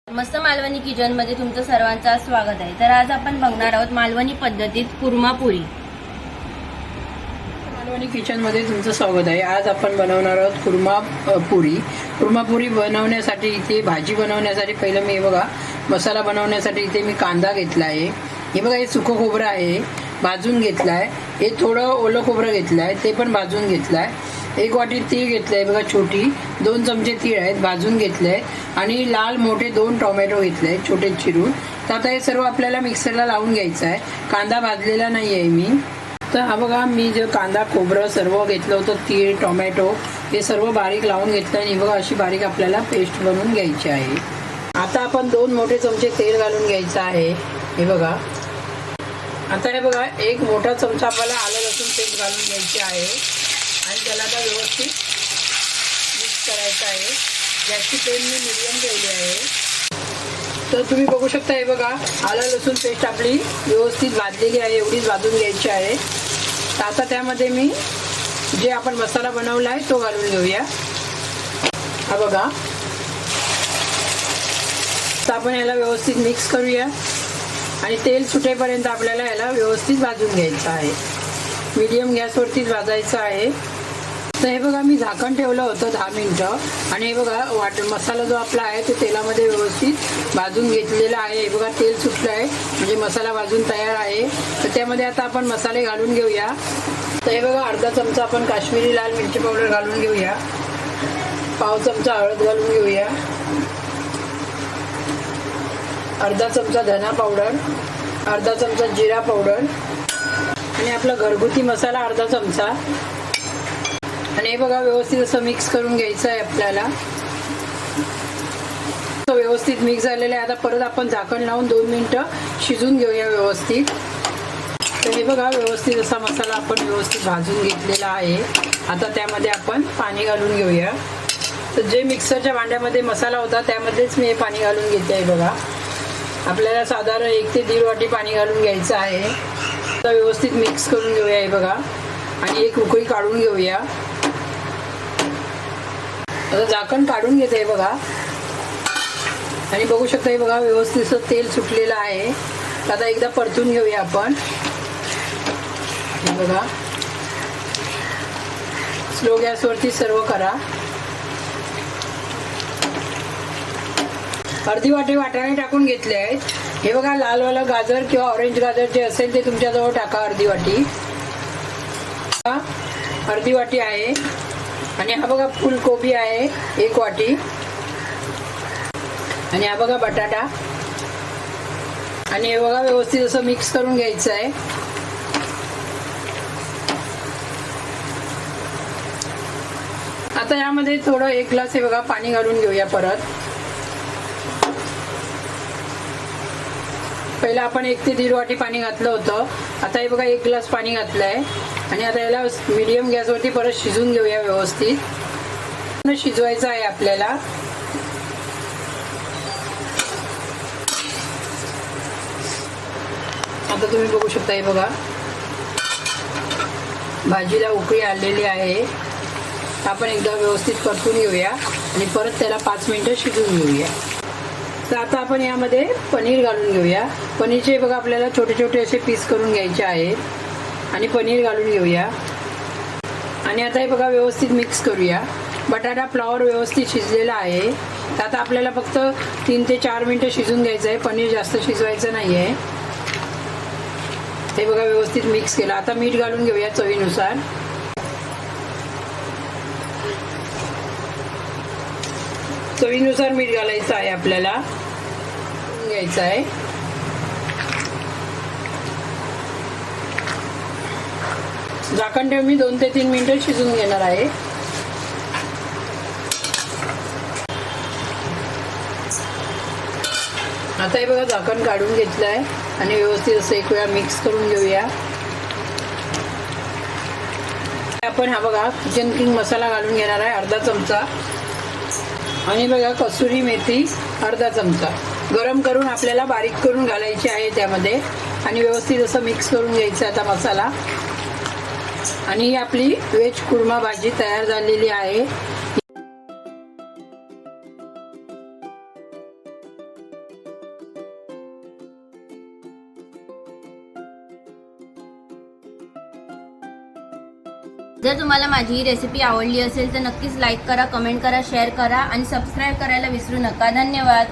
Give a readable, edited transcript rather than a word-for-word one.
मस्त मालवणी किचन मध्ये तुमचं सर्वांचं स्वागत आहे। तर आज आपण बघणार आहोत मालवणी पद्धतीत कुर्मा पुरी। मालवणी किचन मध्ये तुमचं स्वागत आहे। आज आपण बनवणार आहोत कुर्मा पुरी। कुर्मा पुरी बनवण्यासाठी इथे भाजी बनवण्यासाठी पहिलं मी बघा मसाला बनवण्यासाठी इथे मी कांदा घेतला आहे। हे बघा हे सुकं खोबरं आहे, भाजून घेतलाय। हे थोडं ओलं खोबरं घेतलंय, ते पण भाजून घेतलंय। 1 वाटी तीळ घेतलंय बघा छोटी, 2 चमचे तीळ आहेत भाजून घेतले, आणि लाल मोठे 2 टोमॅटो घेतले छोटे चिरून। तर आता हे सर्व आपल्याला मिक्सरला लावून घ्यायचं आहे। कांदा भाजलेला नाही आहे मी। तर हा बघा मी जे कांदा खोबरं सर्व घेतलं होतं, तीळ टोमॅटो हे सर्व बारीक लावून घेतलं, आणि बघा अशी बारीक आपल्याला पेस्ट बनवून घ्यायची आहे। आता आपण 2 मोठे चमचे तेल घालून घ्यायचं आहे। हे बघा आता हे बघा 1 मोठा चमचा आपल्याला आलं लसूण पेस्ट घालून घ्यायची आहे, आणि त्याला आता व्यवस्थित मिक्स करायचं आहे। गॅसची फ्लेम मी मीडियम ठेवली आहे। तर तुम्ही बघू शकता हे बघा आलं लसूण पेस्ट आपली व्यवस्थित भाजलेली आहे, एवढीच भाजून घ्यायची आहे। तर आता त्यामध्ये मी जे आपण मसाला बनवला आहे तो घालून घेऊया। हा बघा आता आपण याला व्यवस्थित मिक्स करूया, आणि तेल सुटेपर्यंत आपल्याला याला व्यवस्थित भाजून घ्यायचं आहे। मीडियम गॅसवरतीच भाजायचं आहे। तर हे बघा मी झाकण ठेवलं होतं 10 मिनिटं, आणि हे बघा मसाला जो आपला आहे तो तेलामध्ये व्यवस्थित भाजून घेतलेला आहे। हे बघा तेल सुटलं आहे, म्हणजे मसाला भाजून तयार आहे। तर त्यामध्ये आता आपण मसाले घालून घेऊया। तर हे बघा अर्धा चमचा आपण काश्मीरी लाल मिरची पावडर घालून घेऊया, पाव चमचा हळद घालून घेऊया, अर्धा चमचा धना पावडर, अर्धा चमचा जिरा पावडर, आणि आपला घरगुती मसाला अर्धा चमचा, आणि हे बघा व्यवस्थित असं मिक्स करून घ्यायचं आहे आपल्याला। व्यवस्थित मिक्स झालेलं आहे। आता परत आपण झाकण लावून 2 मिनिटं शिजून घेऊया व्यवस्थित। तर हे बघा व्यवस्थित असा मसाला आपण व्यवस्थित भाजून घेतलेला आहे। आता त्यामध्ये आपण पाणी घालून घेऊया। तर जे मिक्सरच्या भांड्यामध्ये मसाला होता त्यामध्येच मी हे पाणी घालून घेते आहे बघा। आपल्याला साधारण 1 ते 1.5 वाटी पाणी घालून घ्यायचं आहे। तर व्यवस्थित मिक्स करून घेऊया हे बघा, आणि एक उकळी काढून घेऊया। आता झाकण काढून घेते बघा, आणि बघू शकता हे बघा व्यवस्थित तेल सुटलेलं आहे। आता एकदा परतून घेऊया आपण। हे बघा स्लो गॅसवरती सर्व करा। अर्धी वाटी वाटाणे टाकून घेतले आहेत। हे बघा लालवाला गाजर किंवा ऑरेंज गाजर जे असेल ते तुमच्याजवळ टाका। अर्धी वाटी अर्धी वाटी आहे, आणि हा बघा फुलकोबी आहे 1 वाटी, आणि हा बघा बटाटा, आणि हे बघा व्यवस्थित असं मिक्स करून घ्यायचं आहे। आता यामध्ये थोडं 1 ग्लास हे बघा पाणी घालून घेऊया परत। पहिला आपण 1 ते 1.5 वाटी पाणी घातलं होतं, आता हे बघा 1 ग्लास पाणी घातलंय, आणि आता याला मीडियम गॅसवरती परत शिजून घेऊया व्यवस्थित। शिजवायचं आहे आपल्याला। आता तुम्ही बघू शकता हे बघा भाजीला उकळी आलेली आहे। आपण एकदा व्यवस्थित परतून घेऊया, आणि परत त्याला 5 मिनिटं शिजवून घेऊया। तर आता आपण यामध्ये पनीर घालून घेऊया। पनीरचे बघा आपल्याला छोटे छोटे असे पीस करून घ्यायचे आहेत, आणि पनीर घालून घेऊया, आणि आता हे बघा व्यवस्थित मिक्स करूया। बटाटा फ्लॉवर व्यवस्थित शिजलेला आहे। तर आता आपल्याला फक्त 3 ते 4 मिनिटं शिजून घ्यायचं आहे, पनीर जास्त शिजवायचं नाही आहे। हे बघा व्यवस्थित मिक्स केलं। आता मीठ घालून घेऊया चवीनुसार। चवीनुसार मीठ घालायचं आहे आपल्याला, घ्यायचं आहे। झाकण ठेवून मी 2 ते 3 मिनिटं शिजून घेणार आहे। आता हे बघा झाकण काढून घेतलं आहे, आणि व्यवस्थित असं 1 वेळा मिक्स करून घेऊया। आपण हा बघा किचन किंग मसाला घालून घेणार आहे अर्धा चमचा, आणि बघा कसुरी मेथी अर्धा चमचा गरम करून आपल्याला बारीक करून घालायची आहे त्यामध्ये, आणि व्यवस्थित असं मिक्स करून घ्यायचं आता मसाला। आणि आपली व्हेज कुर्मा भाजी तयार झालेली आहे। जर तुम्हाला माझी ही रेसिपी आवडली असेल तर नक्कीच लाईक करा, कमेंट करा, शेअर करा आणि सबस्क्राईब करायला विसरू नका. धन्यवाद.